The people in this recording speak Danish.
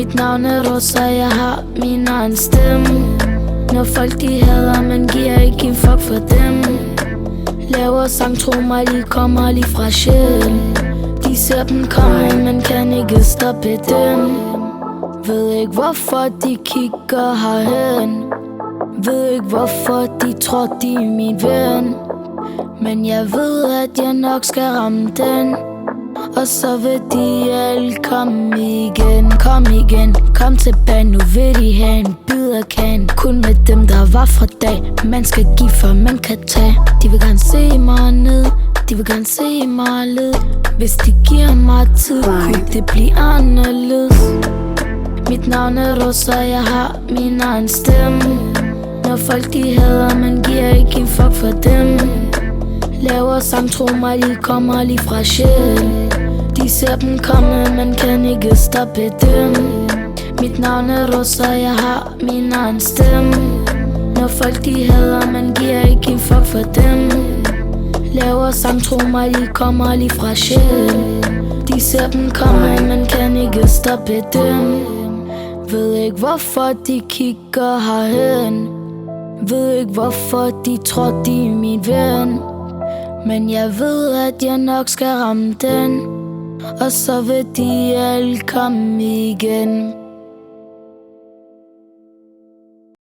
Mit navn er Rosa, jeg har min egen stemme. Når folk de hader, man giver ikke en fuck for dem. Laver sang, tro mig, de kommer lige fra sjælen. De ser dem komme, men kan ikke stoppe dem. Ved ikke hvorfor de kigger herhen. Ved ikke hvorfor de tror de er min ven. Men jeg ved at jeg nok skal ramme den. Og så vil de alle komme igen. Kom igen, kom tilbage, nu vil de have en bid af kagen. Kun med dem der var fra dag. Man skal give før man kan tage. De vil gerne se mig ned, de vil gerne se mig led. Hvis de giver mig tid, kunne det blive anderledes. Mit navn er Rosa, jeg har min egen stemme. Når folk de hader, man giver ikke en fuck for dem. Laver sang, tro mig, de kommer lige fra sjælen. De ser dem komme, man kan ikke stoppe dem. Mit navn er Rosa, jeg har min egen stemme. Når folk de hader, man giver ikke en fuck for dem. Laver sang, tro mig, de kommer lige fra sjælen. De ser dem komme, man kan ikke stoppe dem. Ved ikke hvorfor de kigger herhen. Ved ikke hvorfor de tror de er min ven. Men jeg ved at jeg nok skal ramme den. Og så vil de alle komme igen.